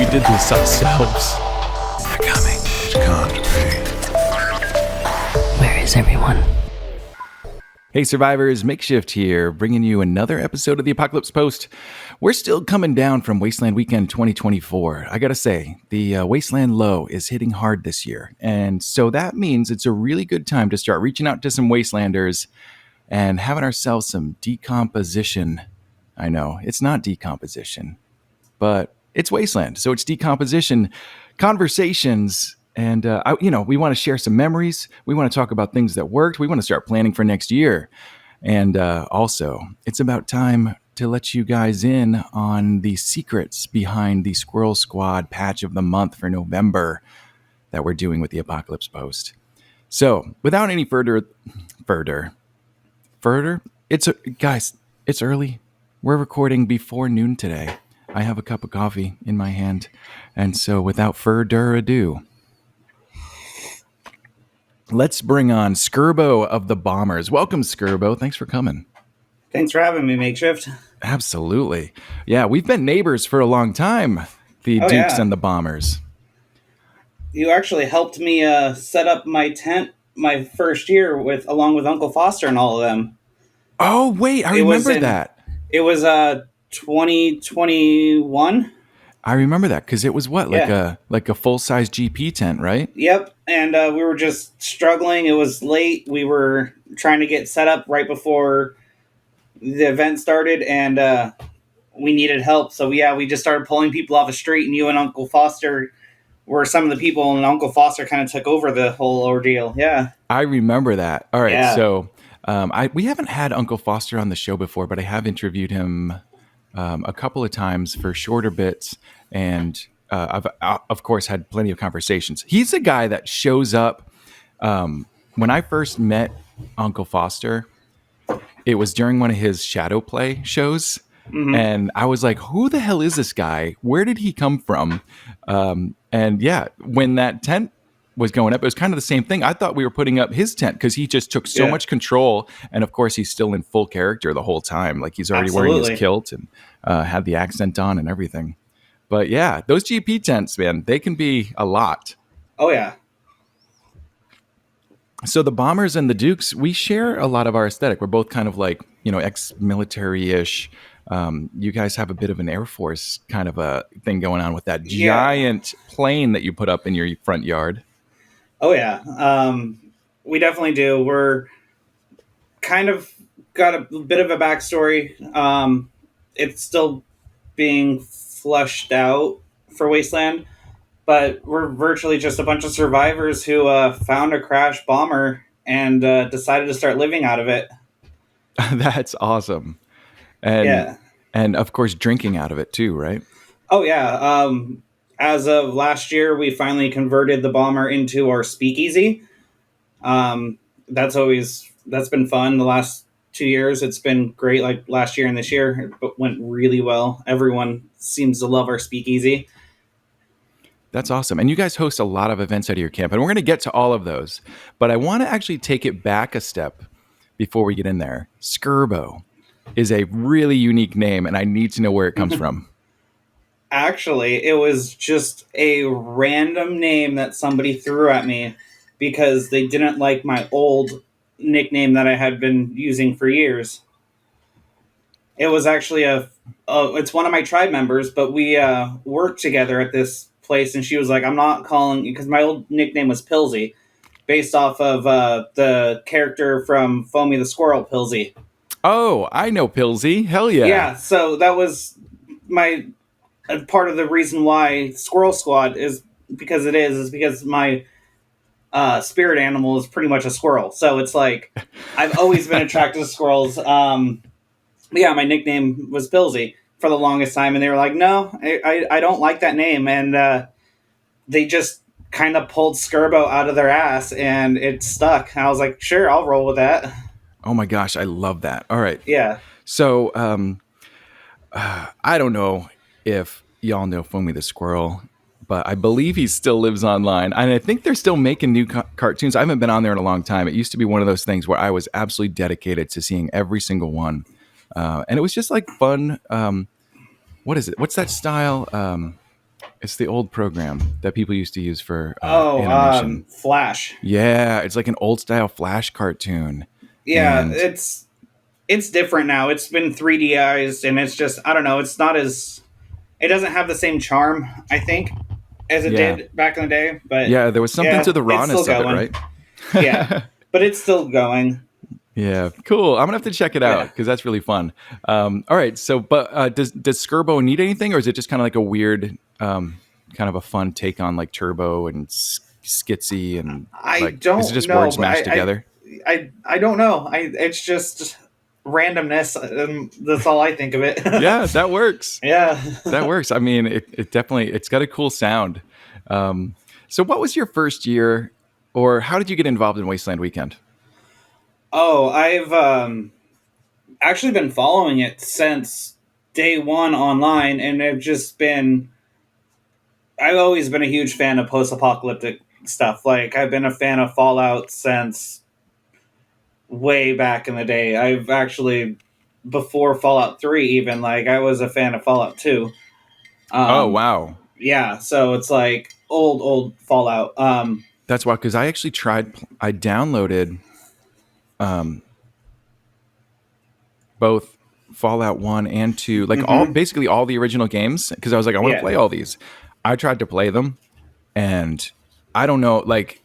did this ourselves. They're coming. It's gone to be. Where is everyone? Hey survivors, Makeshift here, bringing you another episode of the Apocalypse Post. We're still coming down from Wasteland Weekend 2024. I gotta say, the Wasteland low is hitting hard this year. And so that means it's a really good time to start reaching out to some Wastelanders and having ourselves some decomposition. I know, it's not decomposition, but it's Wasteland. So it's decomposition, conversations. And, we want to share some memories. We want to talk about things that worked. We want to start planning for next year. And also, it's about time to let you guys in on the secrets behind the Squirrel Squad patch of the month for November that we're doing with the Apocalypse Post. So, without any further, guys, it's early. We're recording before noon today. I have a cup of coffee in my hand. And so, without further ado, let's bring on Skurbo of The Bombers. Welcome, Skurbo. Thanks for coming. Thanks for having me, Makeshift. Absolutely. Yeah, we've been neighbors for a long time, the Dukes and the Bombers. You actually helped me set up my tent my first year along with Uncle Foster and all of them. Oh, wait, I remember that. It was 2021. I remember that because it was what, like a full-size GP tent, right? Yep, and we were just struggling. It was late. We were trying to get set up right before the event started, and we needed help. So we just started pulling people off the street, and you and Uncle Foster were some of the people, and Uncle Foster kind of took over the whole ordeal. Yeah, I remember that. All right, yeah. So we haven't had Uncle Foster on the show before, but I have interviewed him a couple of times for shorter bits, and I've of course had plenty of conversations. He's a guy that shows up. When I first met Uncle Foster, it was during one of his shadow play shows, and I was like, "Who the hell is this guy? Where did he come from?" And yeah, when that tent was going up, it was kind of the same thing. I thought we were putting up his tent because he just took so much control, and of course he's still in full character the whole time. Like he's already wearing his kilt and had the accent on and everything. But yeah, those GP tents, man, they can be a lot. Oh yeah. So the Bombers and the Dukes, we share a lot of our aesthetic. We're both kind of like, ex-military-ish. You guys have a bit of an Air Force kind of a thing going on with that giant plane that you put up in your front yard. Oh, yeah. We definitely do. We're kind of got a bit of a backstory. It's still being flushed out for Wasteland, but we're virtually just a bunch of survivors who found a crashed bomber and decided to start living out of it. That's awesome. And of course, drinking out of it too, right? Oh, yeah. As of last year, we finally converted the bomber into our speakeasy. That's been fun. The last 2 years, it's been great. Like last year and this year, it went really well. Everyone seems to love our speakeasy. That's awesome. And you guys host a lot of events out of your camp, and we're going to get to all of those. But I want to actually take it back a step before we get in there. Skurbo is a really unique name, and I need to know where it comes from. Actually, it was just a random name that somebody threw at me because they didn't like my old nickname that I had been using for years. It was actually it's one of my tribe members, but we worked together at this place, and she was like, "I'm not calling you," because my old nickname was Pilsy, based off of the character from Foamy the Squirrel, Pilsy. Oh, I know Pilsy. Hell yeah. Yeah, so that was my part of the reason why Squirrel Squad is because my spirit animal is pretty much a squirrel. So it's like, I've always been attracted to squirrels. Yeah, my nickname was Pilsy for the longest time. And they were like, no, I don't like that name. And they just kind of pulled Skurbo out of their ass and it stuck. And I was like, sure, I'll roll with that. Oh my gosh, I love that. All right. Yeah. So I don't know if y'all know Foamy the Squirrel, but I believe he still lives online. And I think they're still making new cartoons. I haven't been on there in a long time. It used to be one of those things where I was absolutely dedicated to seeing every single one. And it was just like fun. What is it? What's that style? It's the old program that people used to use for Oh, animation. Flash. Yeah, it's like an old style Flash cartoon. Yeah, And it's different now. It's been 3Dized, and it's just, I don't know. It's not as, it doesn't have the same charm, I think, as it yeah. did back in the day. But Yeah, there was something to yeah, the it's still rawness of it, going. right? Yeah, but it's still going. Yeah, cool. I'm gonna have to check it out Yeah. because that's really fun. All right, so but does Skurbo need anything, or is it just kind of like a weird, kind of a fun take on like Turbo and Skitsy and I like is it don't just know, words but mashed together? I don't know. It's just randomness. That's all I think of it. Yeah, that works. Yeah. That works. I mean, it definitely it's got a cool sound. So, what was your first year, or how did you get involved in Wasteland Weekend? Oh, I've actually been following it since day one online, and I've just been. I've always been a huge fan of post-apocalyptic stuff. Like I've been a fan of Fallout since way back in the day. I've actually before Fallout 3 even, like I was a fan of Fallout 2. Oh, Um wow. yeah, so it's like old Fallout. That's why, because I actually tried, I downloaded um, both Fallout 1 and 2, like all Mhm. basically all the original games, because I was like, I want to Yeah. play all these. I tried to play them, and I don't know, like,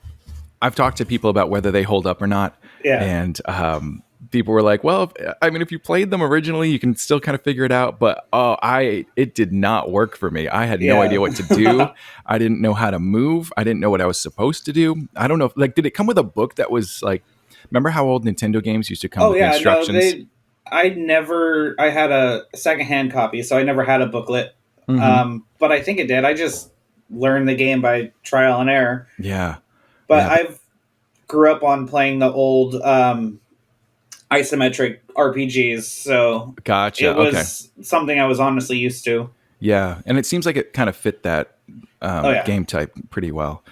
I've talked to people about whether they hold up or not. Yeah. And people were like, well, I mean, if you played them originally, you can still kind of figure it out. But it did not work for me. I had no idea what to do. Yeah. I didn't know how to move. I didn't know what I was supposed to do. I don't know. Like, did it come with a book that was like, remember how old Nintendo games used to come Oh with the yeah, no, instructions? I had a secondhand copy, so I never had a booklet. Hmm. But I think it did. I just learned the game by trial and error. Yeah. But Yeah. I've grew up on playing the old isometric RPGs, so Gotcha. it Okay. was something I was honestly used to. Yeah. And it seems like it kind of fit that Oh yeah. game type pretty well.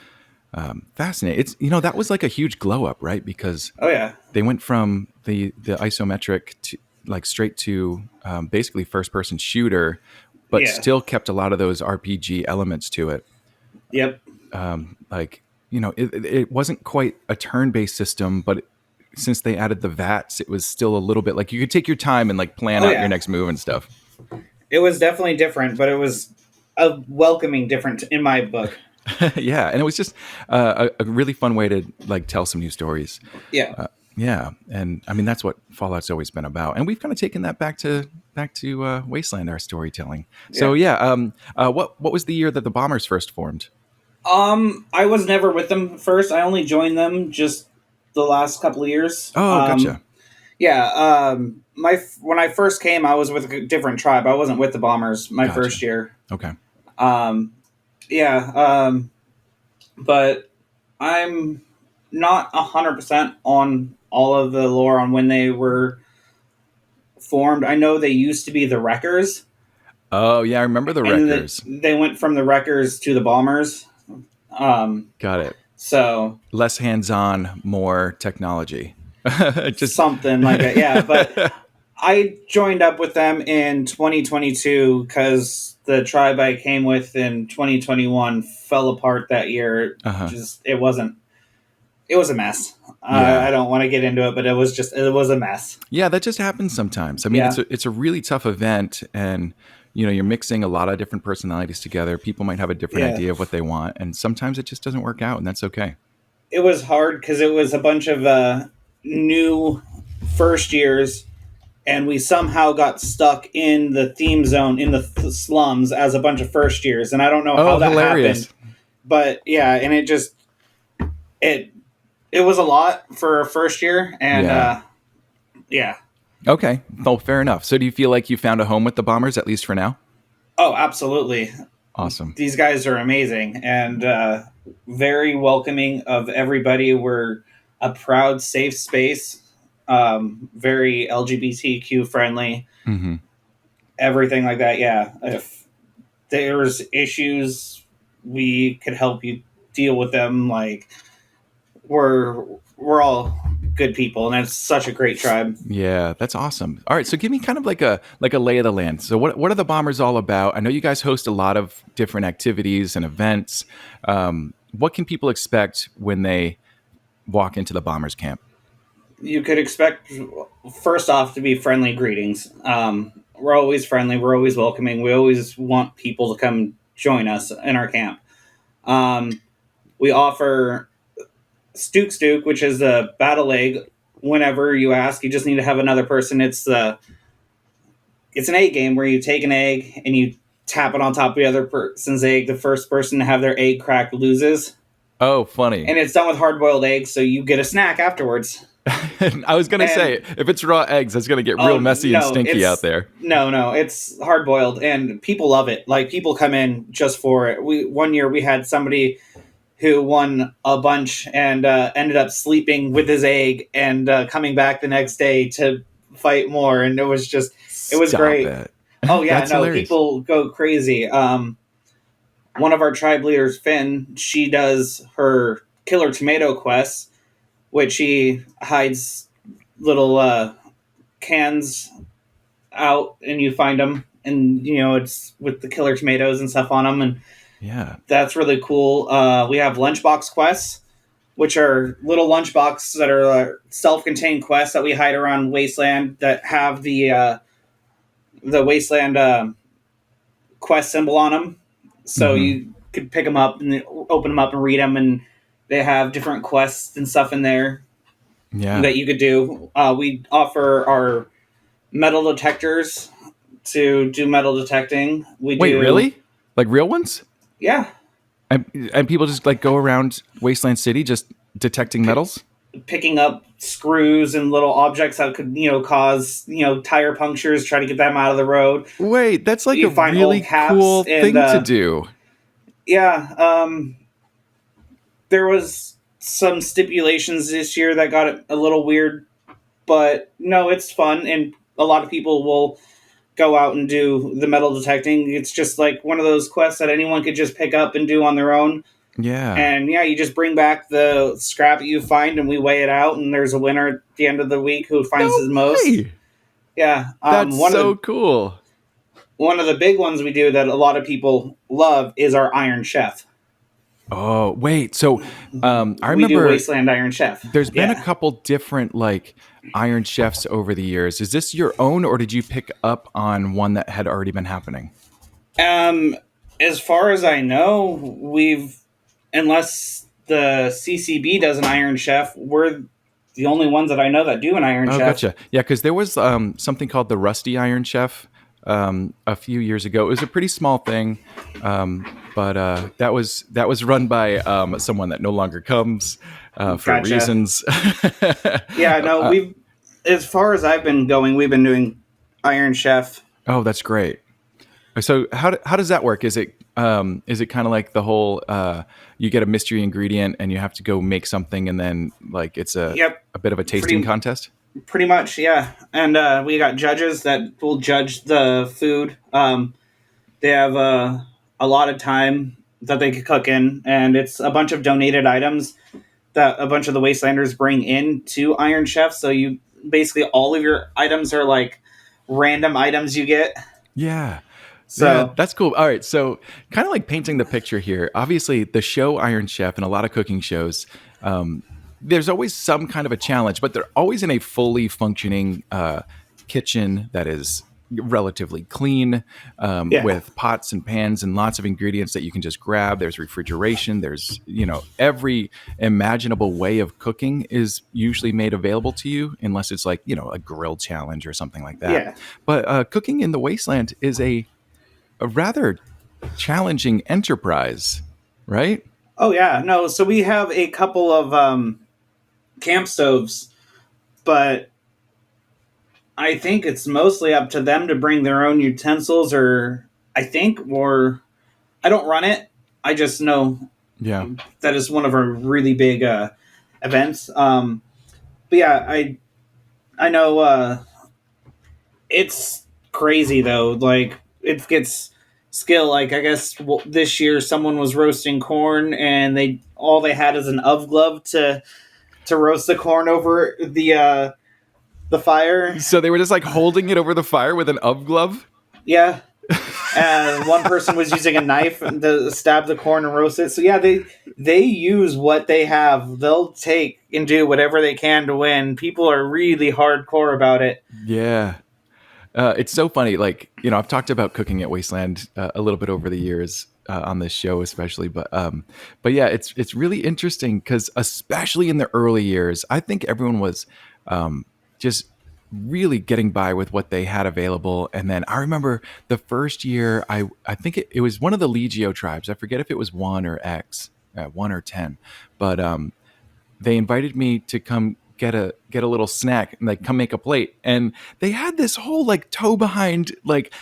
Fascinating. It's that was like a huge glow up, right? Because Oh yeah. they went from the isometric to like straight to basically first person shooter, but Yeah. still kept a lot of those RPG elements to it. Yep. Like it wasn't quite a turn based system, but since they added the VATS, it was still a little bit like you could take your time and like plan Oh out your yeah. next move and stuff. It was definitely different, but it was a welcoming different in my book. Yeah, and it was just a really fun way to like tell some new stories. Yeah. Yeah, and I mean that's what Fallout's always been about, and we've kind of taken that back to Wasteland, our storytelling. So Yeah. yeah, what was the year that the Bombers first formed? I was never with them first. I only joined them just the last couple of years. Oh, gotcha. Yeah. When I first came, I was with a different tribe. I wasn't with the Bombers my Gotcha. first year. Okay. Yeah. But I'm not 100% on all of the lore on when they were formed. I know they used to be the Wreckers, Oh yeah, I remember the and Wreckers. they went from the Wreckers to the Bombers. Um, Got it. so Less hands-on, more technology. Just something like that. Yeah, but I joined up with them in 2022 because the tribe I came with in 2021 fell apart that year. uh-huh. It wasn't. It was a mess. Yeah. I don't want to get into it, but it was a mess. Yeah, that just happens sometimes. I mean, Yeah. it's a really tough event, and you're mixing a lot of different personalities together. People might have a different Yeah. idea of what they want, and sometimes it just doesn't work out, and that's okay. It was hard because it was a bunch of new first years, and we somehow got stuck in the theme zone in the slums as a bunch of first years, and I don't know how Oh, that hilarious. happened, but yeah, and it it was a lot for a first year, and Yeah. yeah. Okay. Well, fair enough. So do you feel like you found a home with the Bombers, at least for now? Oh, absolutely. Awesome. These guys are amazing and very welcoming of everybody. We're a proud, safe space, very LGBTQ friendly, Hmm. everything like that. Yeah, if there's issues, we could help you deal with them. Like we're all good people, and that's such a great tribe. Yeah, that's awesome. All right, so give me kind of like a lay of the land. So what are the Bombers all about? I know you guys host a lot of different activities and events. What can people expect when they walk into the Bombers camp? You could expect, first off, to be friendly greetings. We're always friendly. We're always welcoming. We always want people to come join us in our camp. We offer Stook, which is a battle egg. Whenever you ask, you just need to have another person. It's an egg game where you take an egg and you tap it on top of the other person's egg. The first person to have their egg cracked loses. Oh, funny. And it's done with hard-boiled eggs, so you get a snack afterwards. I was going to say, if it's raw eggs, it's going to get real messy and stinky out there. No, it's hard-boiled, and people love it. Like, people come in just for it. One year we had somebody who won a bunch and ended up sleeping with his egg and coming back the next day to fight more, and it was great. It. Oh, yeah, no, hilarious. People go crazy. One of our tribe leaders, Finn, she does her killer tomato quests, which she hides little cans out, and you find them, and it's with the killer tomatoes and stuff on them, and yeah, that's really cool. We have lunchbox quests, which are little lunchboxes that are self-contained quests that we hide around Wasteland that have the Wasteland quest symbol on them. So you could pick them up and open them up and read them, and they have different quests and stuff in there that you could do. We offer our metal detectors to do metal detecting. Wait, really? Like real ones? Yeah. And people just like go around Wasteland City just detecting metals? Picking up screws and little objects that could, cause, tire punctures, try to get them out of the road. Wait, that's like a really cool thing to do. Yeah. There was some stipulations this year that got it a little weird, but no, it's fun, and a lot of people will go out and do the metal detecting. It's just like one of those quests that anyone could just pick up and do on their own. Yeah. And you just bring back the scrap that you find, and we weigh it out, and there's a winner at the end of the week who finds the most. Yeah. That's cool. One of the big ones we do that a lot of people love is our Iron Chef. Oh, wait. So I remember we do Wasteland Iron Chef. There's been a couple different like Iron Chefs over the years. Is this your own, or did you pick up on one that had already been happening? As far as I know, unless the CCB does an Iron Chef, we're the only ones that I know that do an Iron Chef. Oh, gotcha. Yeah, because there was something called the Rusty Iron Chef a few years ago. It was a pretty small thing, but that was run by someone that no longer comes for reasons. Yeah, no, as far as I've been going, we've been doing Iron Chef. Oh, that's great. So how does that work? Is it kind of like the whole you get a mystery ingredient and you have to go make something, and then like it's a bit of a tasting contest? Pretty much, yeah. And we got judges that will judge the food. They have a lot of time that they could cook in, and it's a bunch of donated items that a bunch of the Wastelanders bring in to Iron Chef. So you basically all of your items are like random items you get. Yeah. So yeah, that's cool. All right. So kind of like painting the picture here, obviously the show Iron Chef and a lot of cooking shows, there's always some kind of a challenge, but they're always in a fully functioning kitchen that is relatively clean with pots and pans and lots of ingredients that you can just grab. There's refrigeration. There's, every imaginable way of cooking is usually made available to you, unless it's like, a grill challenge or something like that. Yeah. But cooking in the Wasteland is a rather challenging enterprise, right? Oh, yeah. No, so we have a couple of camp stoves, but I think it's mostly up to them to bring their own utensils, or I don't run it. I just know that is one of our really big events. But yeah, I know it's crazy though. Like it gets skill. Like I guess this year someone was roasting corn and all they had is an glove to to roast the corn over the fire. So they were just like holding it over the fire with an UV glove. Yeah. And one person was using a knife to stab the corn and roast it. So yeah, they use what they have. They'll take and do whatever they can to win. People are really hardcore about it. Yeah. It's so funny. Like, I've talked about cooking at Wasteland a little bit over the years on this show, especially. But yeah, it's really interesting because especially in the early years, I think everyone was just really getting by with what they had available. And then I remember the first year, I think it was one of the Legio tribes. I forget if it was 1 or X, 1 or 10, but they invited me to come get a little snack and like come make a plate, and they had this whole like tow behind like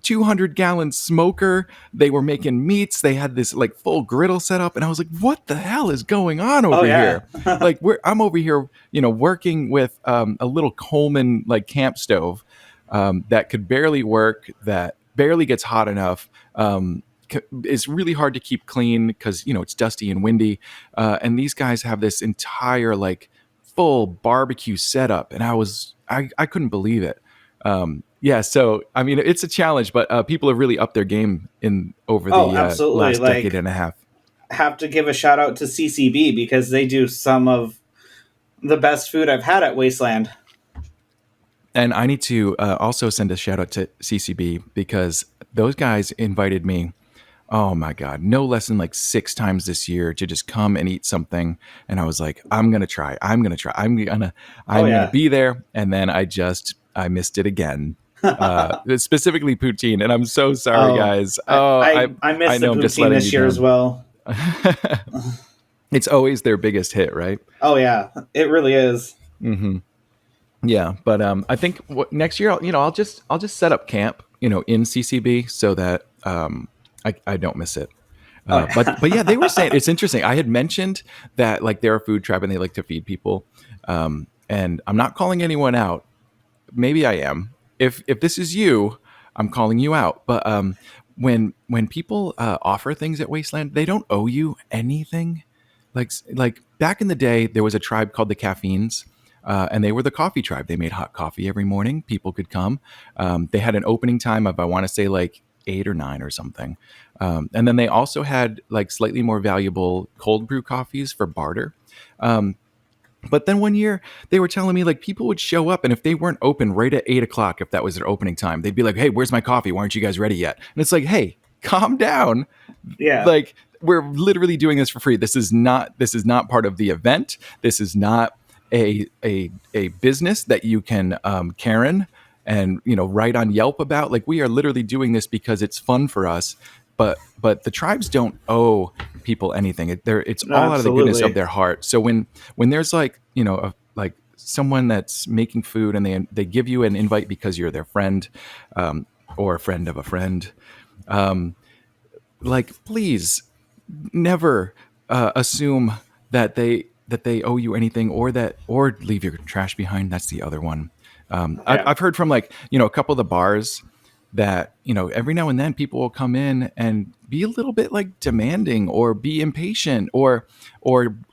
200-gallon smoker. They were making meats. They had this like full griddle set up, and I was like, what the hell is going on over yeah. here? Like I'm over here, working with a little Coleman like camp stove that could barely work, that barely gets hot enough. It's really hard to keep clean because it's dusty and windy, and these guys have this entire like full barbecue setup, and I couldn't believe it. Yeah, so I mean it's a challenge, but people have really upped their game over the absolutely. last decade and a half. Have to give a shout out to CCB because they do some of the best food I've had at Wasteland. And I need to also send a shout out to CCB because those guys invited me. Oh my God, no less than like 6 times this year to just come and eat something. And I was like, I'm going to try. I'm going to be there. And then I missed it again. Specifically poutine. And I'm so sorry, guys. I missed the poutine this year as well. It's always their biggest hit, right? Oh yeah, it really is. Mm-hmm. Yeah. But I think next year, I'll just set up camp, in CCB so that, I don't miss it. But yeah, they were saying it's interesting. I had mentioned that like they're a food tribe and they like to feed people. And I'm not calling anyone out. Maybe I am. If this is you, I'm calling you out. But when people offer things at Wasteland, they don't owe you anything. Like back in the day, there was a tribe called the Caffeines. And they were the coffee tribe. They made hot coffee every morning. People could come. They had an opening time of, I want to say, like 8 or 9 or something. And then they also had like slightly more valuable cold brew coffees for barter. But then one year they were telling me like people would show up, and if they weren't open right at 8 o'clock, if that was their opening time, they'd be like, hey, where's my coffee? Why aren't you guys ready yet? And it's like, hey, calm down. Yeah. Like we're literally doing this for free. This is not part of the event. This is not a business that you can Karen and write on Yelp about. Like we are literally doing this because it's fun for us. But the tribes don't owe people anything. It's all out of the goodness of their heart. So when there's like like someone that's making food and they give you an invite because you're their friend, or a friend of a friend, like please never assume that they owe you anything, or leave your trash behind. That's the other one. I've heard from like a couple of the bars that every now and then people will come in and be a little bit like demanding or be impatient or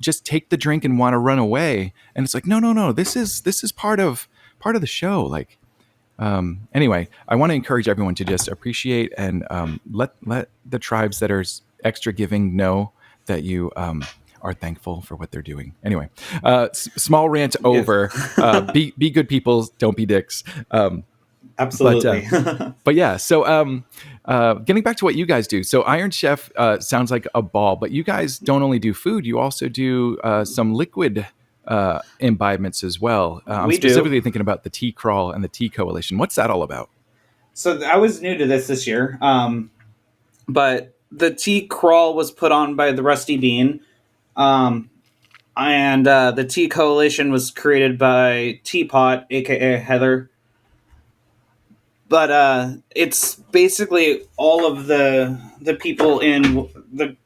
just take the drink and want to run away, and it's like no, this is part of the show. Like anyway, I want to encourage everyone to just appreciate and let the tribes that are extra giving know that you are thankful for what they're doing. Anyway, small rant over. Be good people, don't be dicks. Absolutely. But yeah, so getting back to what you guys do. So Iron Chef sounds like a ball, but you guys don't only do food, you also do some liquid imbibements as well. I'm specifically thinking about the Tea Crawl and the Tea Coalition. What's that all about? So I was new to this year, but the Tea Crawl was put on by the Rusty Bean, and the Tea Coalition was created by Teapot, A.K.A. Heather. But it's basically all of the people in the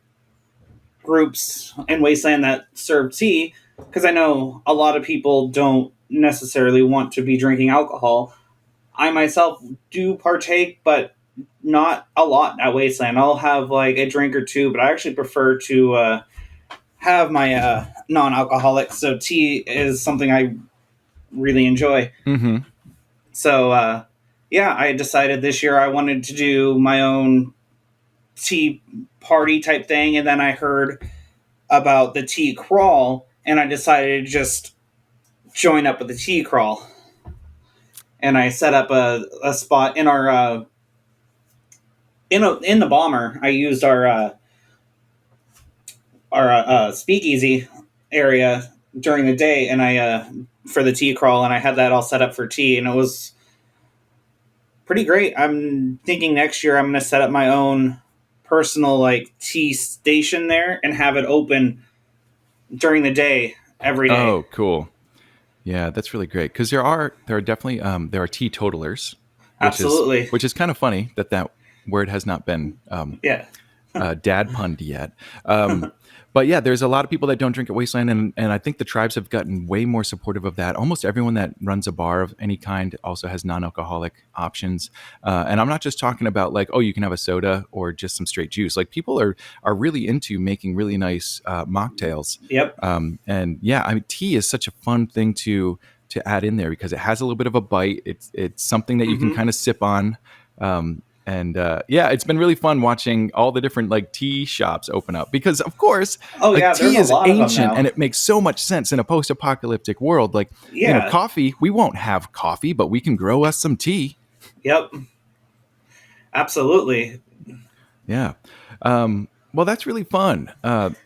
groups in Wasteland that serve tea, because I know a lot of people don't necessarily want to be drinking alcohol. I myself do partake, but not a lot at Wasteland. I'll have like a drink or two, but I actually prefer to have my non-alcoholic, so tea is something I really enjoy. Mm-hmm. So yeah, I decided this year I wanted to do my own tea party type thing, and then I heard about the tea crawl, and I decided to just join up with the tea crawl. And I set up a spot in our in the bomber. I used our speakeasy area during the day, and I for the tea crawl, and I had that all set up for tea, and it was pretty great. I'm thinking next year I'm going to set up my own personal like tea station there and have it open during the day every day. Oh, cool. Yeah, that's really great because there are definitely there are teetotalers, Absolutely. which is kind of funny that word has not been Yeah. dad punned yet. But yeah, there's a lot of people that don't drink at Wasteland, and I think the tribes have gotten way more supportive of that. Almost everyone that runs a bar of any kind also has non-alcoholic options. And I'm not just talking about like, oh, you can have a soda or just some straight juice. Like people are really into making really nice mocktails. Yep. And yeah, I mean, tea is such a fun thing to add in there because it has a little bit of a bite. It's something that you can kind of sip on. And yeah, it's been really fun watching all the different like tea shops open up because, of course, Oh like, yeah, tea there's a is lot of them ancient now. and it makes so much sense in a post-apocalyptic world. Like, Yeah. coffee, we won't have coffee, but we can grow us some tea. Yep. Absolutely. Yeah. Well, that's really fun. And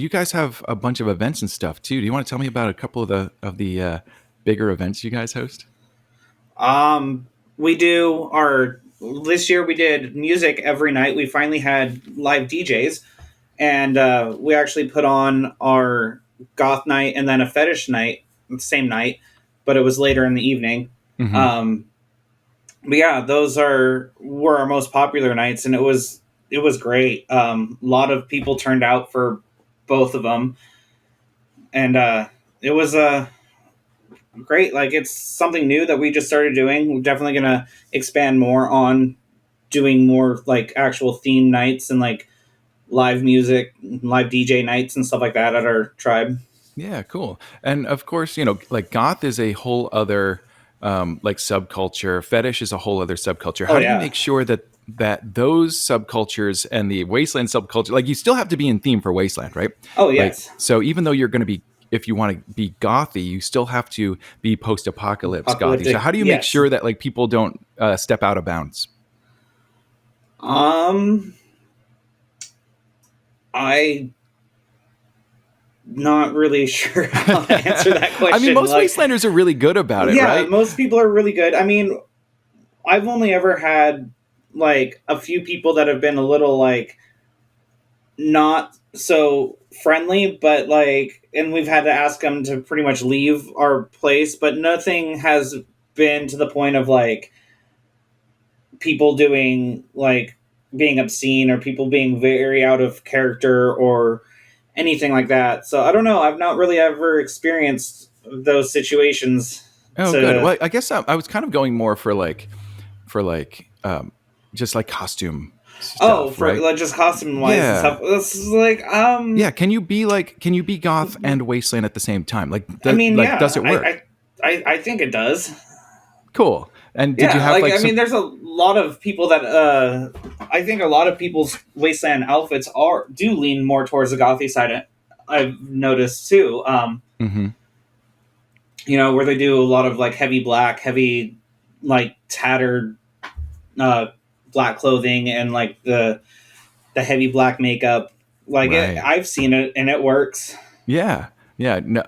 you guys have a bunch of events and stuff too. Do you want to tell me about a couple of the bigger events you guys host? We do our this year we did music every night. We finally had live DJs, and we actually put on our goth night and then a fetish night the same night, but it was later in the evening. Mhm. But yeah, those were our most popular nights, and it was great. A lot of people turned out for both of them, and it was great. Like it's something new that we just started doing. We're definitely gonna expand more on doing more like actual theme nights and like live music, live DJ nights and stuff like that at our tribe. Yeah, cool. And of course, like goth is a whole other like subculture. Fetish is a whole other subculture. Oh How do you yeah. make sure that those subcultures and the Wasteland subculture, like you still have to be in theme for Wasteland, right? Oh Like yes. so, even though you're going to be, if you want to be gothy, you still have to be post-apocalypse gothy. So Apocalyptic. how do you make Yes. sure that like people don't step out of bounds? I not really sure how to answer that question. I mean, most Like, Wastelanders are really good about it, yeah, right? most people are really good. I mean, I've only ever had like a few people that have been a little like not so friendly, but like, and we've had to ask them to pretty much leave our place, but nothing has been to the point of like people doing like being obscene or people being very out of character or anything like that. So I don't know. I've not really ever experienced those situations. Oh, good. To Well, I guess I was kind of going more for just like costume stuff, for right? like just costume wise and Yeah. stuff. This is like Yeah, can you be goth and Wasteland at the same time? Like, I mean, like, yeah, does it work? I think it does. Cool. And did Yeah, you have like like I some, mean, there's a lot of people that I think a lot of people's wasteland outfits do lean more towards the gothy side. I've noticed too. Mhm. Where they do a lot of like heavy black, heavy like tattered black clothing and like the heavy black makeup. Like Right. I've seen it and it works. Yeah. Yeah. No,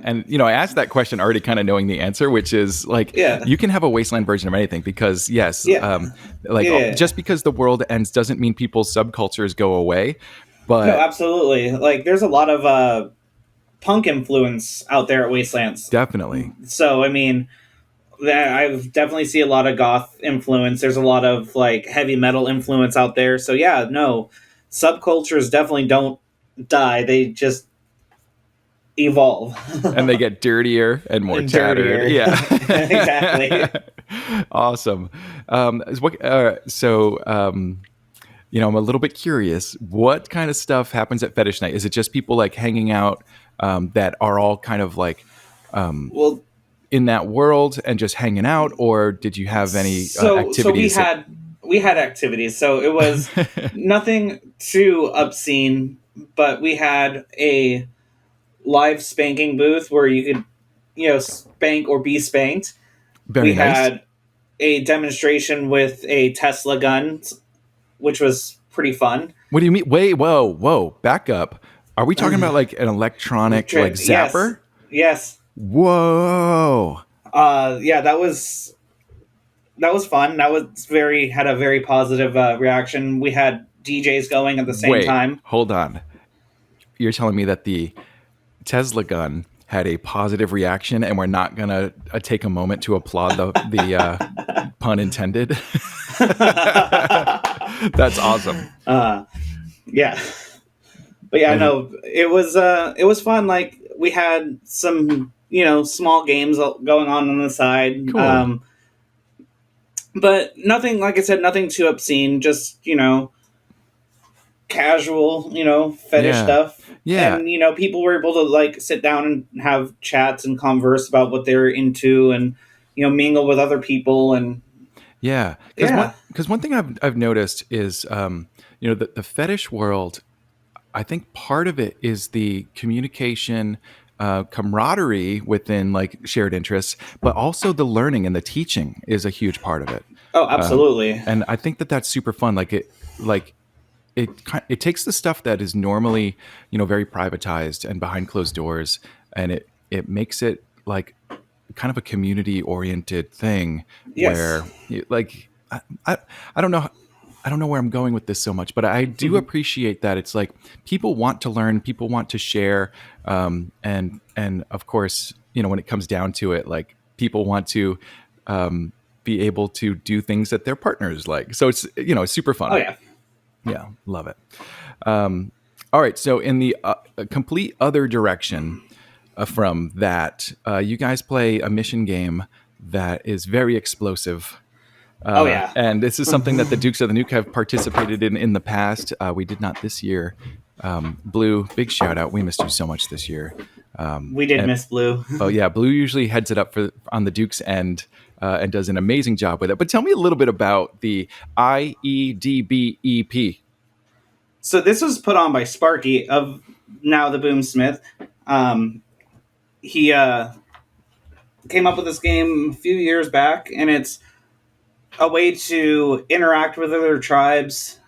and I asked that question already kind of knowing the answer, which is like, Yeah. you can have a Wasteland version of anything because yes, Yeah. like Yeah. just because the world ends doesn't mean people's subcultures go away. But No, absolutely. Like there's a lot of punk influence out there at Wastelands. definitely. So I mean, I've definitely see a lot of goth influence. There's a lot of like heavy metal influence out there. So yeah, no, subcultures definitely don't die. They just evolve. And they get dirtier and more And tattered. dirtier. Yeah. Exactly. Awesome. So I'm a little bit curious. What kind of stuff happens at fetish night? Is it just people like hanging out that are all kind of like Well, in that world and just hanging out, or did you have any so we activities that? had we had activities. So it was nothing too obscene, but we had a live spanking booth where you could, spank or be spanked. Very We nice. had a demonstration with a Tesla gun, which was pretty fun. What do you mean? Wait, whoa, back up. Are we talking about like an electronic like Yes, zapper? yes. Whoa. Yeah, that was fun. That was had a very positive reaction. We had DJs going at the same Wait, time. hold on. You're telling me that the Tesla gun had a positive reaction, and we're not gonna take a moment to applaud the pun intended. That's awesome. Yeah, but yeah, And no, it was fun. Like we had some small games going on the side. cool. But nothing, like I said, nothing too obscene. Just casual, fetish Yeah, stuff. yeah, And people were able to like sit down and have chats and converse about what they're into, and mingle with other people, and yeah. yeah, Because one thing I've noticed is the fetish world. I think part of it is the communication, camaraderie within like shared interests, but also the learning and the teaching is a huge part of it. oh, Um, absolutely, and I think that that's super fun. Like it takes the stuff that is normally very privatized and behind closed doors, and it makes it like kind of a community oriented thing yes. where like I, I don't know. I don't know where I'm going with this so much, but I do appreciate that it's like people want to learn, people want to share, and of course, when it comes down to it, like people want to be able to do things that their partners like. So it's it's super Oh fun. yeah. Yeah, love it. All right, so in the complete other direction from that, you guys play a mission game that is very explosive. Oh yeah. And this is something that the Dukes of the Nuke have participated in the past. We did not this year. Blue, big shout out. We missed you so much this year. We did And miss Blue. oh yeah, Blue usually heads it up on the Dukes end and does an amazing job with it. But tell me a little bit about the IEDBEP. So this was put on by Sparky of now the Boomsmith. He came up with this game a few years back, and it's a way to interact with other tribes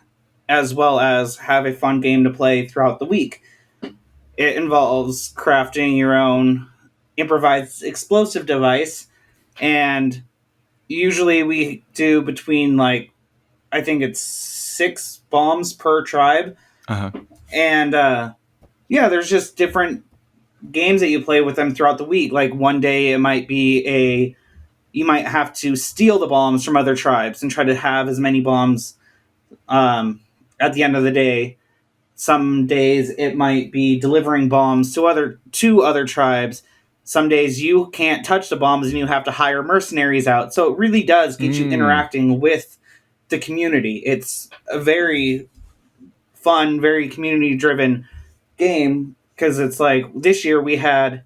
as well as have a fun game to play throughout the week. It involves crafting your own improvised explosive device, and usually we do between like I think it's 6 bombs per tribe, Uh-huh. and yeah, there's just different games that you play with them throughout the week. Like one day it might be you might have to steal the bombs from other tribes and try to have as many bombs at the end of the day. Some days it might be delivering bombs to other tribes. Some days you can't touch the bombs and you have to hire mercenaries out. So it really does get you Mm. interacting with the community. It's a very fun, very community driven game because it's like this year we had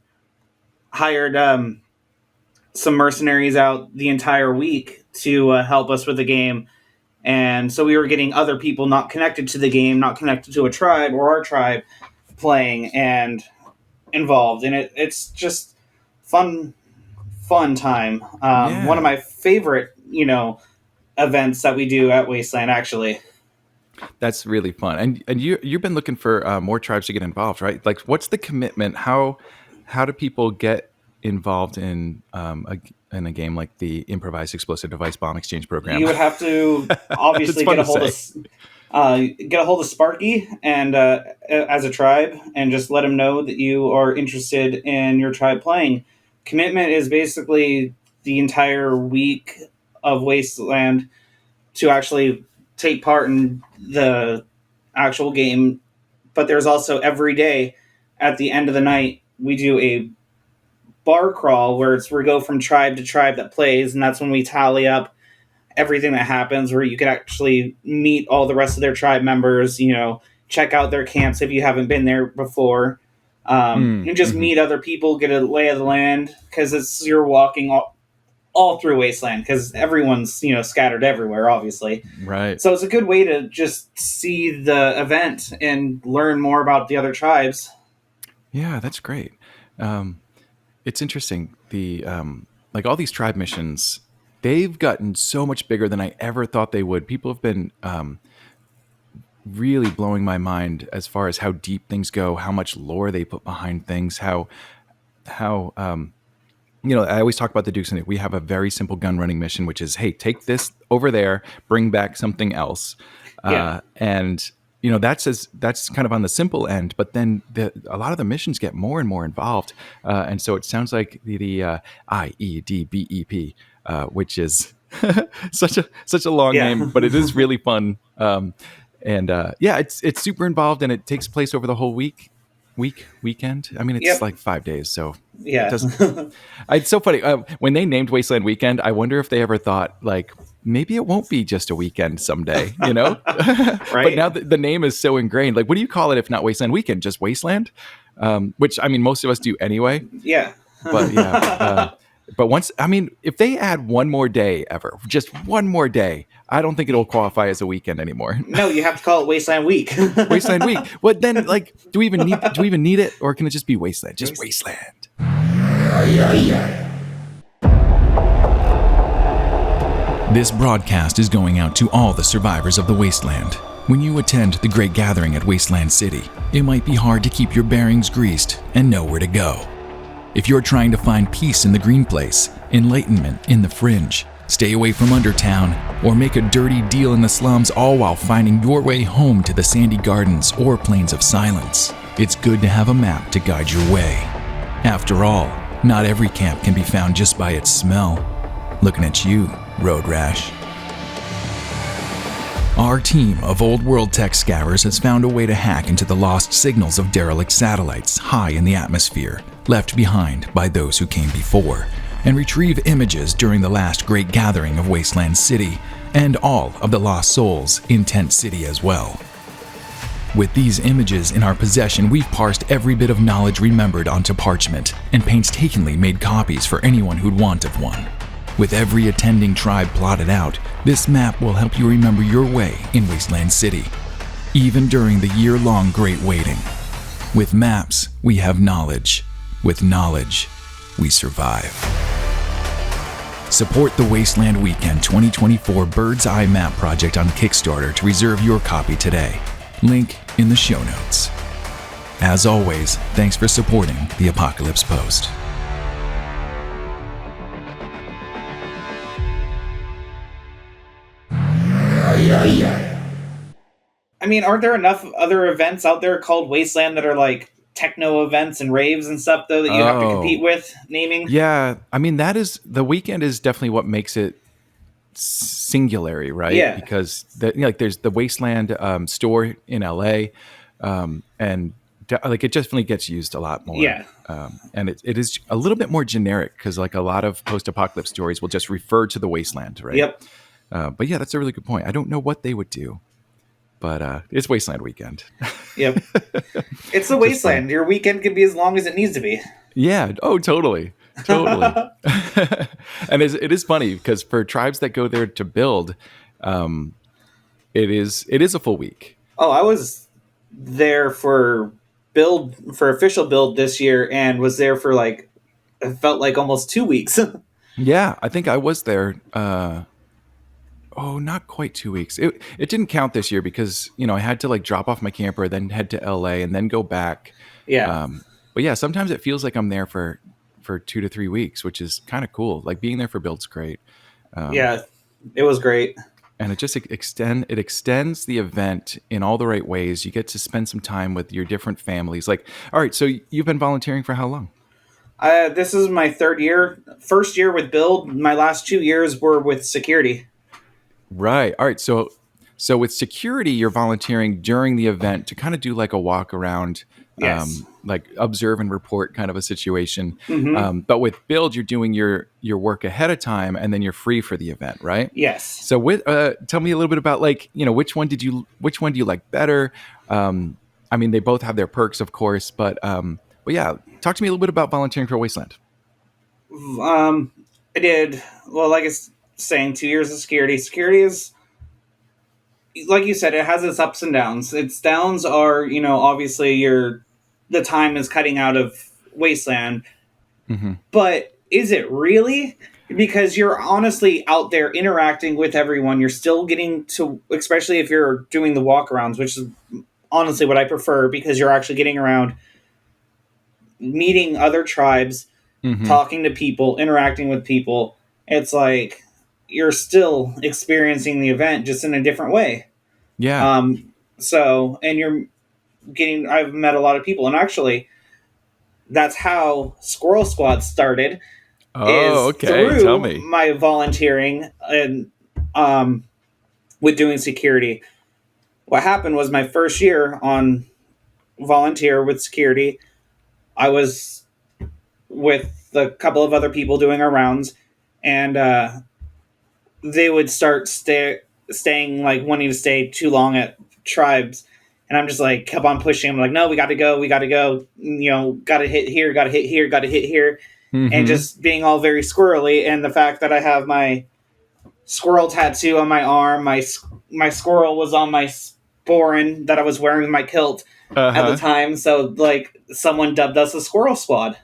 hired some mercenaries out the entire week to help us with the game. And so we were getting other people not connected to the game, not connected to a tribe or our tribe playing and involved. And it's just fun, fun time. One of Yeah. my favorite, events that we do at Wasteland, actually. That's really fun. And you've been looking for more tribes to get involved, right? Like, what's the commitment? How do people get involved in a game like the improvised explosive device bomb exchange program? You would have to It's obviously fun to say. get a hold of Sparky and as a tribe, and just let him know that you are interested in your tribe playing. Commitment is basically the entire week of Wasteland to actually take part in the actual game. But there's also every day at the end of the night we do a bar crawl where we go from tribe to tribe that plays, and that's when we tally up everything that happens, where you could actually meet all the rest of their tribe members, check out their camps if you haven't been there before. You just meet other people, get a lay of the land, because you're walking all through Wasteland, because everyone's, scattered everywhere, obviously. Right. So it's a good way to just see the event and learn more about the other tribes. Yeah, that's great. It's interesting. The like all these tribe missions, they've gotten so much bigger than I ever thought they would. People have been really blowing my mind as far as how deep things go, how much lore they put behind things, how I always talk about the Dukes, and we have a very simple gun running mission, which is, hey, take this over there, bring back something else. And that's kind of on the simple end, but then a lot of the missions get more and more involved. And so it sounds like the IEDBEP, which is such a long name, but it is really fun. It's super involved, and it takes place over the whole weekend. I mean, it's like 5 days, so yeah. it doesn't. It's so funny when they named Wasteland Weekend. I wonder if they ever thought, like, maybe it won't be just a weekend someday, Right. But now the name is so ingrained. Like, what do you call it if not Wasteland Weekend? Just Wasteland, which I mean, most of us do anyway. Yeah. But yeah. But if they add one more day ever, just one more day, I don't think it'll qualify as a weekend anymore. No, you have to call it Wasteland Week. Wasteland Week. But then, like, do we even need it, or can it just be Wasteland? Just Wasteland. This broadcast is going out to all the survivors of the Wasteland. When you attend the Great Gathering at Wasteland City, it might be hard to keep your bearings greased and know where to go. If you're trying to find peace in the Green Place, enlightenment in the Fringe, stay away from Undertown, or make a dirty deal in the slums, all while finding your way home to the Sandy Gardens or Plains of Silence, it's good to have a map to guide your way. After all, not every camp can be found just by its smell. Looking at you, Road Rash. Our team of old world tech scabbers has found a way to hack into the lost signals of derelict satellites high in the atmosphere, left behind by those who came before, and retrieve images during the last great gathering of Wasteland City and all of the lost souls in Tent City as well. With these images in our possession, we've parsed every bit of knowledge remembered onto parchment and painstakingly made copies for anyone who'd want of one. With every attending tribe plotted out, this map will help you remember your way in Wasteland City, even during the year-long Great Waiting. With maps, we have knowledge. With knowledge, we survive. Support the Wasteland Weekend 2024 Bird's Eye Map Project on Kickstarter to reserve your copy today. Link in the show notes. As always, thanks for supporting the Apocalypse Post. I mean, aren't there enough other events out there called Wasteland that are like techno events and raves and stuff, though, that you have to compete with naming? Yeah, I mean, the weekend is definitely what makes it singularly, right? Yeah. Because there's the Wasteland store in LA, and it definitely gets used a lot more. Yeah. And it is a little bit more generic because like a lot of post-apocalypse stories will just refer to the Wasteland, right? Yep. But yeah, that's a really good point. I don't know what they would do, but it's Wasteland Weekend. Yep. It's the Wasteland. Your weekend can be as long as it needs to be. Yeah. Oh, totally. And it is funny because for tribes that go there to build, it is a full week. Oh, I was there for official build this year, and was there for it felt like almost 2 weeks. Yeah, I think I was there. Not quite 2 weeks. It didn't count this year because I had to drop off my camper, then head to LA, and then go back. Yeah. But yeah, sometimes it feels like I'm there for 2 to 3 weeks, which is kind of cool. Like being there for build's great. Yeah, it was great. And it just extends the event in all the right ways. You get to spend some time with your different families. All right, so you've been volunteering for how long? This is my third year. First year with build. My last 2 years were with security. Right. All right. So with security, you're volunteering during the event to kind of do like a walk around Yes. like observe and report kind of a situation. Mm-hmm. But with build, you're doing your work ahead of time, and then you're free for the event, right? Yes. So, with tell me a little bit about, like, which one do you like better? I mean, they both have their perks, of course, but yeah, talk to me a little bit about volunteering for Wasteland. Um, I did, well, like it's saying, 2 years of security. Security is, like you said, it has its ups and downs. Its downs are, obviously the time is cutting out of Wasteland, Hmm. but is it really? Because you're honestly out there interacting with everyone. You're still getting to, especially if you're doing the walkarounds, which is honestly what I prefer, because you're actually getting around, meeting other tribes, Hmm. talking to people, interacting with people. It's like you're still experiencing the event just in a different way. Yeah. And you're I've met a lot of people, and actually, that's how Squirrel Squad started, Oh, is okay. Tell through me. my volunteering and um, with doing security. What happened was, my first year on volunteer with security, I was with a couple of other people doing our rounds, and they would start staying, like wanting to stay too long at tribes, and I'm just like kept on pushing. I'm like, no, we got to go, got to hit here, got to hit here, got to hit here, and Hmm. just being all very squirrely. And the fact that I have my squirrel tattoo on my arm, my squirrel was on my sporin that I was wearing with my kilt at the Uh-huh. time, so like someone dubbed us the Squirrel Squad,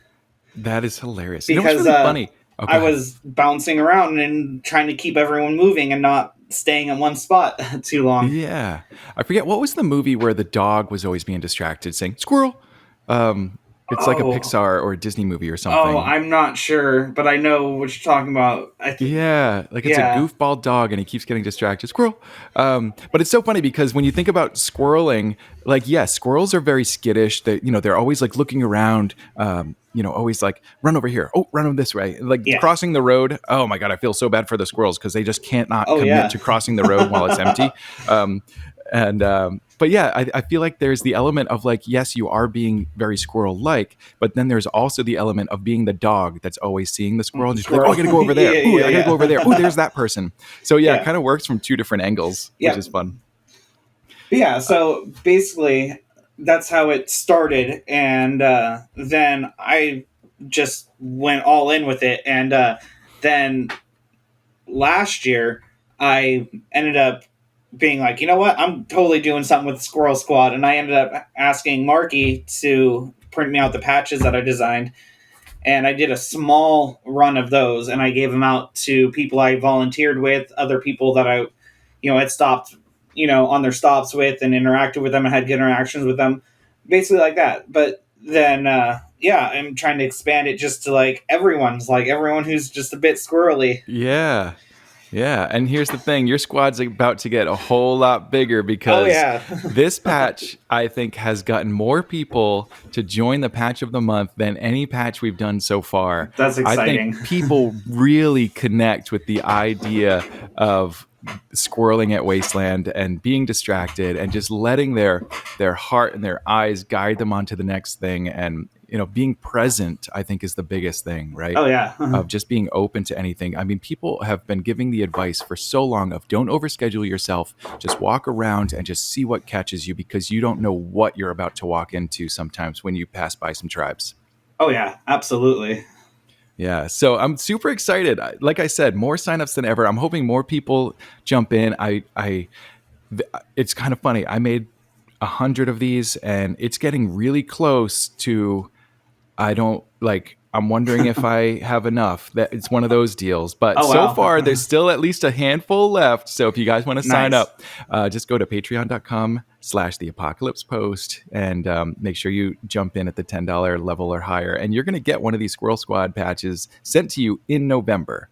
That is hilarious. What's because really funny? Oh, go I ahead. was bouncing around and trying to keep everyone moving and not staying in one spot too long. Yeah. I forget, what was the movie where the dog was always being distracted saying squirrel? Um, it's like a Oh, Pixar or a Disney movie or oh, something. I'm not sure, but I know what you're talking about. Yeah, like it's a Yeah. goofball dog and he keeps getting distracted. Squirrel. But it's so funny because when you think about squirreling, like, yes, squirrels are very skittish. They're always like looking around, always like run over here. Oh, run over this way. Like Yeah. crossing the road. Oh my God, I feel so bad for the squirrels because they just can't not Oh, commit yeah. to crossing the road while it's empty. Um, but yeah, I feel like there's the element of, like, yes, you are being very squirrel like, but then there's also the element of being the dog that's always seeing the squirrel and just be like, oh, Squirrel. I gotta go over there. Yeah, Ooh, yeah, I gotta go over there. Ooh, yeah. there's that person. So yeah, it Yeah. kind of works from two different angles, which Yeah. is fun. But yeah, so basically, that's how it started. And then I just went all in with it. And then last year, I ended up being like, you know what, I'm totally doing something with the Squirrel Squad. And I ended up asking Marky to print me out the patches that I designed. And I did a small run of those, and I gave them out to people I volunteered with, other people that I, had stopped, on their stops with, and interacted with them and had good interactions with them, basically like that. But then, yeah, I'm trying to expand it just to like everyone who's just a bit squirrely. Yeah. Yeah, and here's the thing, your squad's about to get a whole lot bigger Oh because yeah, this patch, I think, has gotten more people to join the patch of the month than any patch we've done so far. that's I think exciting. people really connect with the idea of squirreling at Wasteland and being distracted and just letting their heart and their eyes guide them onto the next thing. And being present, I think, is the biggest thing, right? Oh yeah, Of just being open to anything. I mean, people have been giving the advice for so long of don't overschedule yourself. Just walk around and just see what catches you, because you don't know what you're about to walk into sometimes when you pass by some tribes. oh yeah, absolutely. Yeah, so I'm super excited. Like I said, more signups than ever. I'm hoping more people jump in. It's kind of funny. I made 100 of these, and it's getting really close to. I don't like. I'm wondering if I have enough. That it's one of those deals. But Oh so wow, far, there's still at least a handful left. So if you guys want to sign nice. up, just go to patreon.com/the apocalypse post and make sure you jump in at the $10 level or higher. And you're going to get one of these Squirrel Squad patches sent to you in November.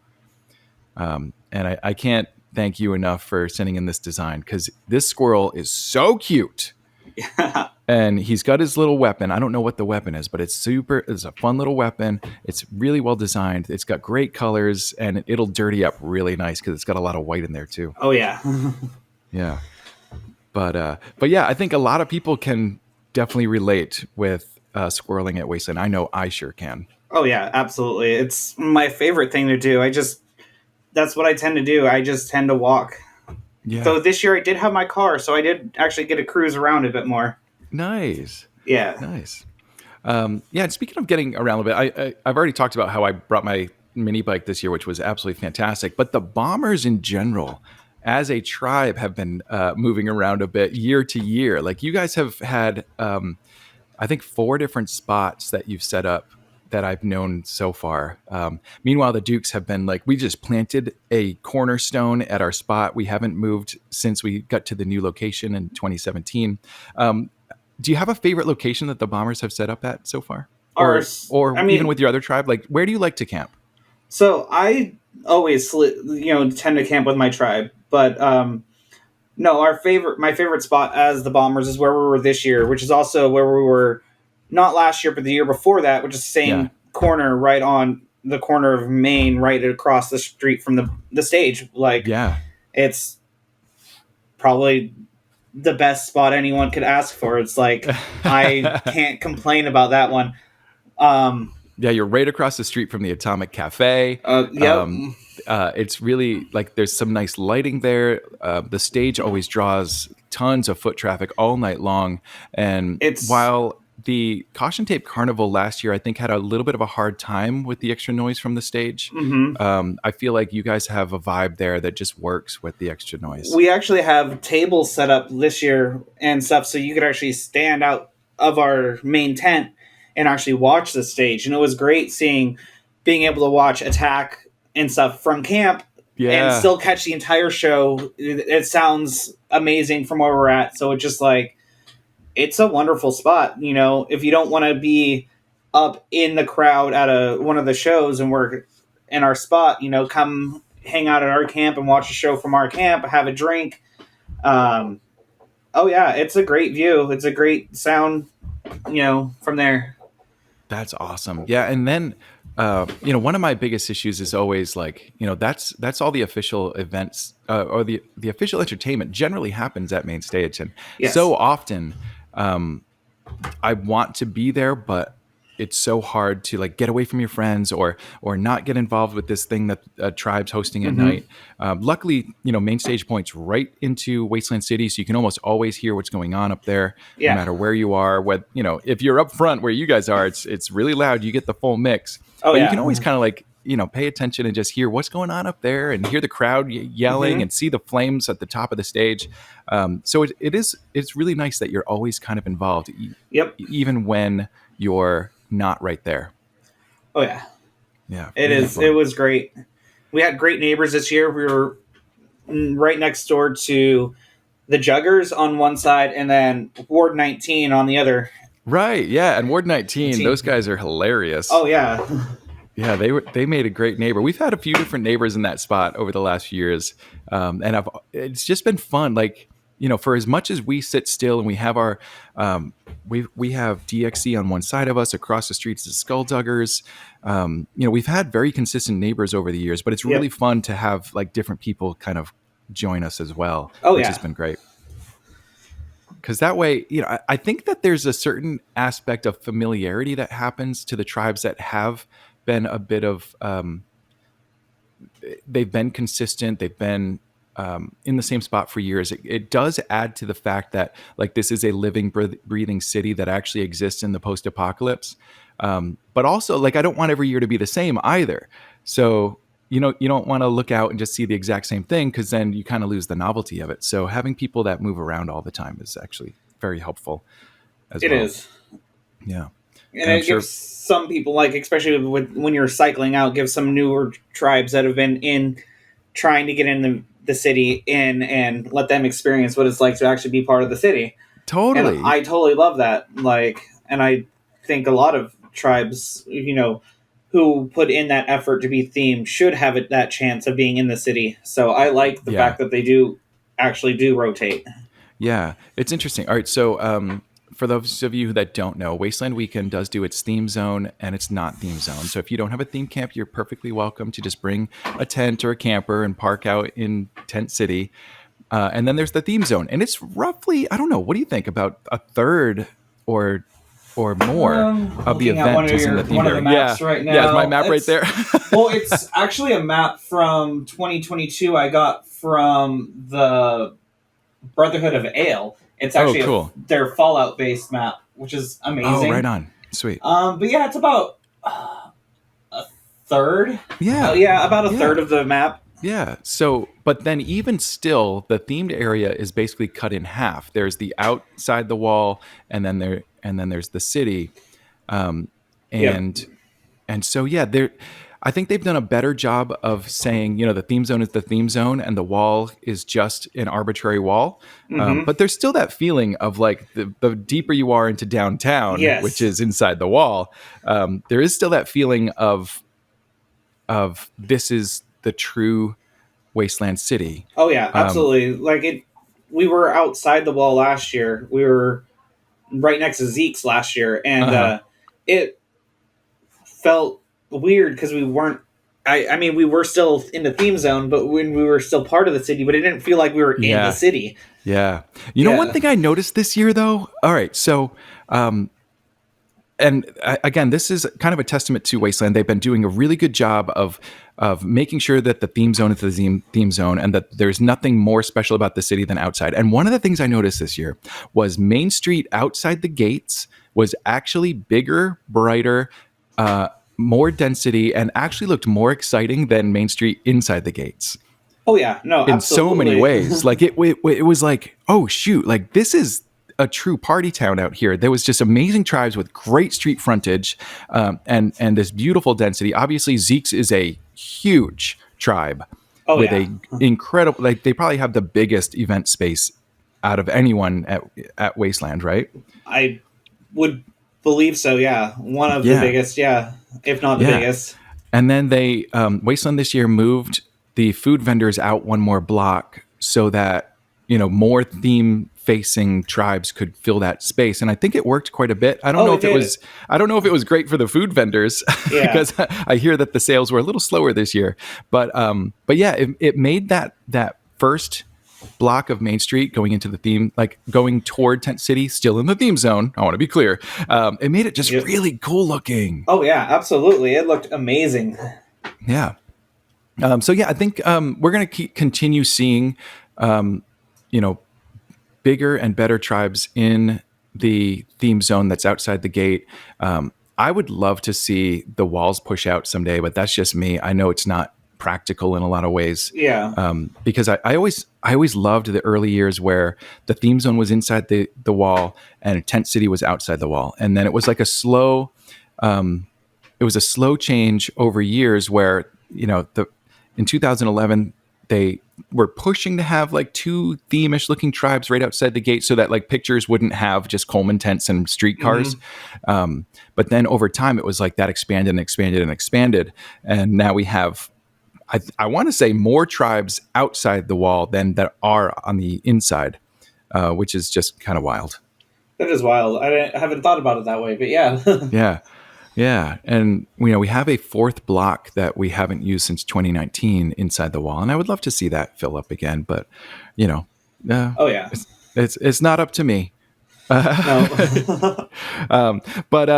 And I can't thank you enough for sending in this design, because this squirrel is so cute. And he's got his little weapon. I don't know what the weapon is, but it's a fun little weapon. It's really well designed. It's got great colors, and it'll dirty up really nice because it's got a lot of white in there too. Oh yeah. Yeah. But yeah, I think a lot of people can definitely relate with squirreling at Wasteland. I know I sure can. Oh yeah, absolutely. It's my favorite thing to do. That's what I tend to do. I just tend to walk. Yeah. Though this year I did have my car, so I did actually get to cruise around a bit more. Nice. Yeah. Nice. Yeah, and speaking of getting around a bit, I've already talked about how I brought my mini bike this year, which was absolutely fantastic. But the Bombers in general, as a tribe, have been moving around a bit year to year. Like you guys have had, I think, 4 different spots that you've set up that I've known so far. Meanwhile, the Dukes have been like, we just planted a cornerstone at our spot. We haven't moved since we got to the new location in 2017. Do you have a favorite location that the Bombers have set up at so far? Or I mean, even with your other tribe? Like, where do you like to camp? so I always, tend to camp with my tribe, but no, my favorite spot as the Bombers is where we were this year, which is also where we were not last year, but the year before that, which is the Yeah. same corner right on the corner of Main, right across the street from the stage. Like, Yeah. it's probably the best spot anyone could ask for. It's like, I can't complain about that one. Yeah, you're right across the street from the Atomic Cafe. Yep. It's really like there's some nice lighting there. The stage always draws tons of foot traffic all night long. And It's while the Caution Tape Carnival last year, I think, had a little bit of a hard time with the extra noise from the stage, I feel like you guys have a vibe there that just works with the extra noise. We actually have tables set up this year and stuff, so you could actually stand out of our main tent and actually watch the stage. And it was great being able to watch Attack and stuff from camp and still catch the entire show. It sounds amazing from where we're at. So it's just like, it's a wonderful spot. If you don't want to be up in the crowd at one of the shows and we're in our spot, come hang out at our camp and watch a show from our camp, have a drink. Oh yeah, it's a great view. It's a great sound, from there. That's awesome. Yeah, and then one of my biggest issues is always like, that's all the official events or the official entertainment generally happens at main stage, and Yes. so often I want to be there, but it's so hard to like get away from your friends or not get involved with this thing that tribe's hosting at night. Luckily, main stage points right into Wasteland City, so you can almost always hear what's going on up there, Yeah. no matter where you are. If you're up front where you guys are, it's really loud. You get the full mix. Oh, But yeah. you can always kind of like pay attention and just hear what's going on up there and hear the crowd yelling and see the flames at the top of the stage. So it's really nice that you're always kind of involved, Yep. even when you're not right there. Oh yeah. Yeah, It really is. fun. It was great. We had great neighbors this year. We were right next door to the Juggers on one side and then Ward 19 on the other. Right. Yeah, and Ward 19, those guys are hilarious. Oh yeah. Yeah, they made a great neighbor. We've had a few different neighbors in that spot over the last few years, and it's just been fun. Like, for as much as we sit still and we have our we have DXC on one side of us, across the streets is Skullduggers. We've had very consistent neighbors over the years, but it's really fun to have like different people kind of join us as well, which has been great. Because that way, I think that there's a certain aspect of familiarity that happens to the tribes that have been a bit of, they've been consistent, they've been in the same spot for years. It does add to the fact that like this is a living, breathing city that actually exists in the post-apocalypse. But also, like, I don't want every year to be the same either. So you don't want to look out and just see the exact same thing, because then you kind of lose the novelty of it. So having people that move around all the time is actually very helpful as well. It is. Yeah. And it gives some people, like, especially when you're cycling out, gives some newer tribes that have been trying to get in the city and let them experience what it's like to actually be part of the city. Totally. And I totally love that. Like, and I think a lot of tribes, who put in that effort to be themed should have that chance of being in the city. So I like the fact that they do rotate. Yeah, it's interesting. All right, so for those of you that don't know, Wasteland Weekend does do its theme zone and its not theme zone. So if you don't have a theme camp, you're perfectly welcome to just bring a tent or a camper and park out in Tent City. And then there's the theme zone. And it's roughly, I don't know, what do you think? About a third or more of the Looking at event is in the theme one of the area. maps right now. Yeah, is my map right there? Well, it's actually a map from 2022 I got from the Brotherhood of Ale. It's actually cool. Their Fallout based map, which is amazing. Oh, right on. Sweet. But yeah, it's about a third. Yeah. Yeah, about a third of the map. Yeah. So, but then even still, the themed area is basically cut in half. There's the outside the wall, and then there's the city, and so yeah, I think they've done a better job of saying, the theme zone is the theme zone, and the wall is just an arbitrary wall. But there's still that feeling of like the deeper you are into downtown, which is inside the wall. There is still that feeling of this is the true Wasteland City. Oh yeah, absolutely. We were outside the wall last year. We were right next to Zeke's last year, and it felt weird because we weren't. I mean, we were still in the theme zone, but when we were still part of the city, but it didn't feel like we were in the city. Yeah. You know, one thing I noticed this year, though. All right, so. And again, this is kind of a testament to Wasteland. They've been doing a really good job of making sure that the theme zone is the theme zone, and that there's nothing more special about the city than outside. And one of the things I noticed this year was Main Street outside the gates was actually bigger, brighter, more density, and actually looked more exciting than Main Street inside the gates. Oh yeah, no, in absolutely. so many ways. Like it was like, oh shoot, like this is a true party town out here. There was just amazing tribes with great street frontage, and this beautiful density. Obviously, Zeke's is a huge tribe with a incredible. Like they probably have the biggest event space out of anyone at Wasteland, right? I would believe so. Yeah, one of the biggest. Yeah, if not the biggest. And then they Wasteland this year moved the food vendors out one more block so that more theme facing tribes could fill that space, and I think it worked quite a bit. I don't know if it was great for the food vendors because I hear that the sales were a little slower this year. But yeah, it made that first block of Main Street going into the theme, like going toward Tent City, still in the theme zone. I want to be clear. It made it just really cool looking. Oh yeah, absolutely. It looked amazing. Yeah. So yeah, I think we're going to continue seeing, bigger and better tribes in the theme zone that's outside the gate. I would love to see the walls push out someday, but that's just me. I know it's not practical in a lot of ways. Yeah. Because I always loved the early years where the theme zone was inside the wall and Tent City was outside the wall. And then it was like a slow change over years where, in 2011, they were pushing to have like two theme-ish looking tribes right outside the gate so that like pictures wouldn't have just Coleman tents and streetcars. But then over time, it was like that expanded and expanded and expanded. And now we have, I want to say, more tribes outside the wall than that are on the inside, which is just kind of wild. That is wild. I haven't thought about it that way, but yeah. Yeah, and we have a fourth block that we haven't used since 2019 inside the wall, and I would love to see that fill up again. But it's not up to me. No. But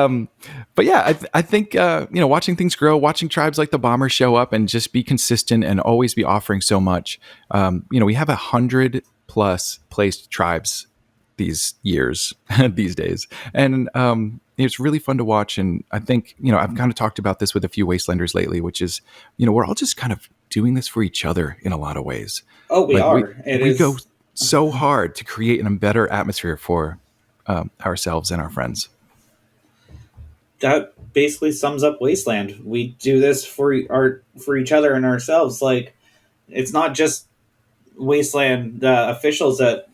yeah, I think watching things grow, watching tribes like the Bombers show up and just be consistent and always be offering so much. We have 100+ placed tribes these days, and it's really fun to watch. And I think I've kind of talked about this with a few Wastelanders lately, which is we're all just kind of doing this for each other in a lot of ways. Oh, we are. We go so hard to create a better atmosphere for ourselves and our friends. That basically sums up Wasteland. We do this for each other and ourselves. Like, it's not just Wasteland officials that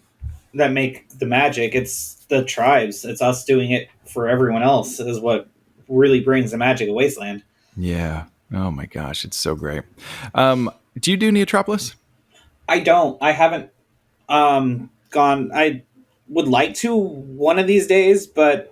make the magic. It's the tribes. It's us doing it for everyone else is what really brings the magic of Wasteland. Yeah. Oh my gosh, it's so great. Do you do Neotropolis? I don't. I haven't gone. I would like to one of these days, but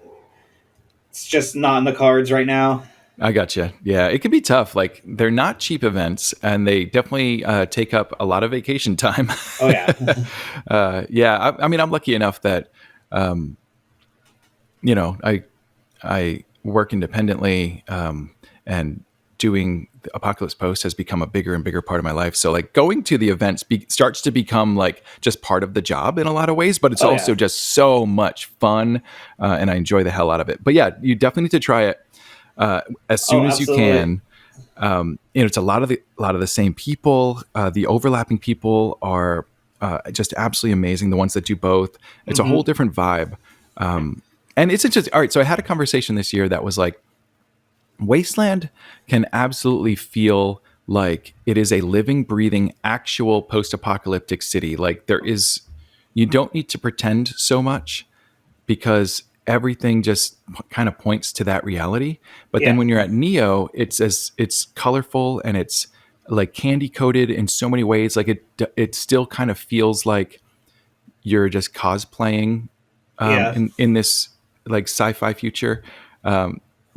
it's just not in the cards right now. I gotcha. Yeah, it can be tough. Like, they're not cheap events, and they definitely take up a lot of vacation time. Oh yeah. Yeah. I mean, I'm lucky enough that I work independently, and doing the Apocalypse Post has become a bigger and bigger part of my life. So like going to the events starts to become like just part of the job in a lot of ways, but it's also just so much fun, and I enjoy the hell out of it. But yeah, you definitely need to try it as soon as you can. It's a lot of the same people. The overlapping people are just absolutely amazing. The ones that do both, it's a whole different vibe. And it's just all right. So I had a conversation this year that was like, Wasteland can absolutely feel like it is a living, breathing, actual post-apocalyptic city. Like you don't need to pretend so much because everything just kind of points to that reality. But then when you're at Neo, it's colorful and it's like candy coated in so many ways. Like it still kind of feels like you're just cosplaying in this like sci-fi future.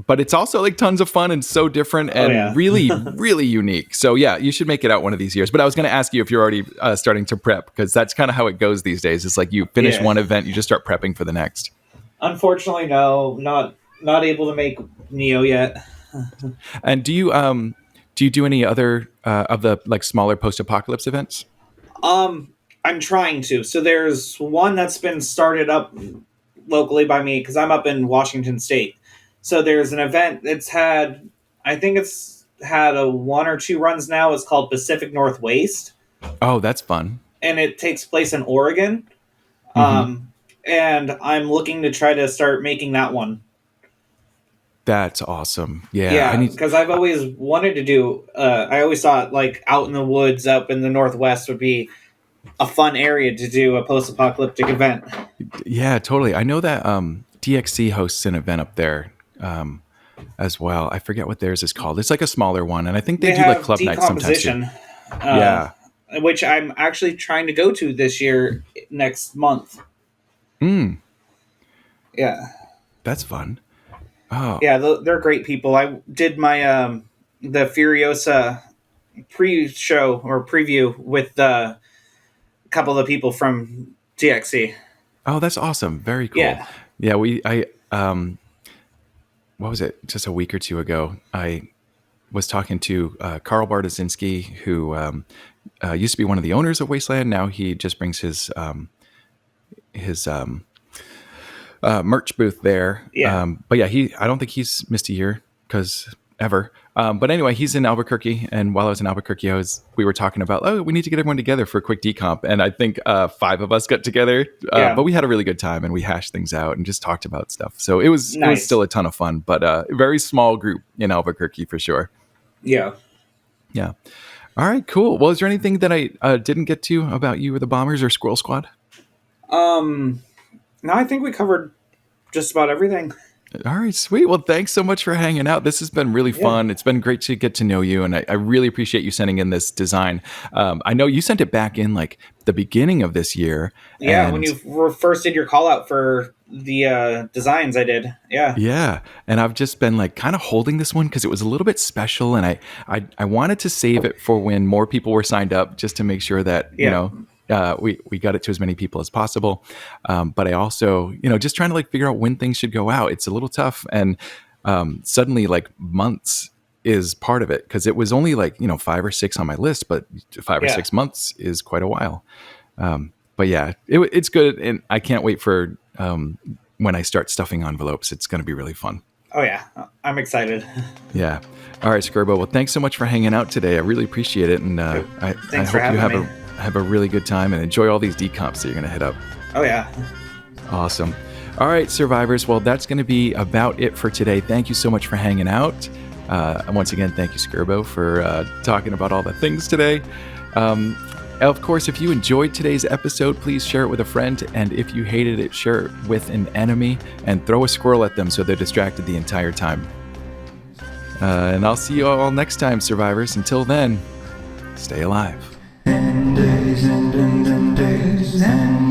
But it's also like tons of fun and so different and really, really unique. So yeah, you should make it out one of these years. But I was going to ask you if you're already starting to prep, because that's kind of how it goes these days. It's like you finish one event, you just start prepping for the next. Unfortunately, no, not able to make Neo yet. And do you do any other of the like smaller post-apocalypse events? I'm trying to. So there's one that's been started up locally by me because I'm up in Washington State. So there's an event I think it's had a 1 or 2 runs now. It's called Pacific Northwest. Oh, that's fun. And it takes place in Oregon. And I'm looking to try to start making that one. That's awesome. Yeah, because I've always wanted to do, I always thought like out in the woods up in the Northwest would be a fun area to do a post-apocalyptic event. Yeah, totally. I know that DXC hosts an event up there as well. I forget what theirs is called. It's like a smaller one, and I think they do like club nights sometimes too. Which I'm actually trying to go to this year next month. Yeah, that's fun. Oh yeah, they're great people. I did my the Furiosa pre-show or preview with a couple of people from DXC. Oh, that's awesome. Very cool. Yeah, what was it? Just a week or two ago, I was talking to Carl Bartaszynski, who used to be one of the owners of Wasteland. Now he just brings his merch booth there. But yeah, I don't think he's missed a year ever. But anyway, he's in Albuquerque, and while I was in Albuquerque, we were talking about, we need to get everyone together for a quick decomp, and I think 5 of us got together, but we had a really good time, and we hashed things out and just talked about stuff. So it was still a ton of fun, but a very small group in Albuquerque for sure. Yeah. All right, cool. Well, is there anything that I didn't get to about you or the Bombers or Squirrel Squad? No, I think we covered just about everything. All right, sweet. Well, thanks so much for hanging out. This has been really fun. It's been great to get to know you, and I really appreciate you sending in this design. I know you sent it back in like the beginning of this year. Yeah, when you first did your call out for the designs I did. Yeah, and I've just been like kind of holding this one because it was a little bit special, and I wanted to save it for when more people were signed up, just to make sure that you know. We got it to as many people as possible. But I also, just trying to like figure out when things should go out. It's a little tough. And suddenly like months is part of it, because it was only like, 5 or 6 on my list, but 5 or 6 months is quite a while. But yeah, it's good. And I can't wait for when I start stuffing envelopes. It's going to be really fun. Oh yeah, I'm excited. Yeah. All right, Skurbo. Well, thanks so much for hanging out today. I really appreciate it. And I hope you have a really good time and enjoy all these decomps that you're going to hit up. Oh, yeah. Awesome. All right, survivors. Well, that's going to be about it for today. Thank you so much for hanging out. And once again, thank you, Skurbo, for talking about all the things today. Of course, if you enjoyed today's episode, please share it with a friend. And if you hated it, share it with an enemy and throw a squirrel at them so they're distracted the entire time. And I'll see you all next time, survivors. Until then, stay alive. And days and days and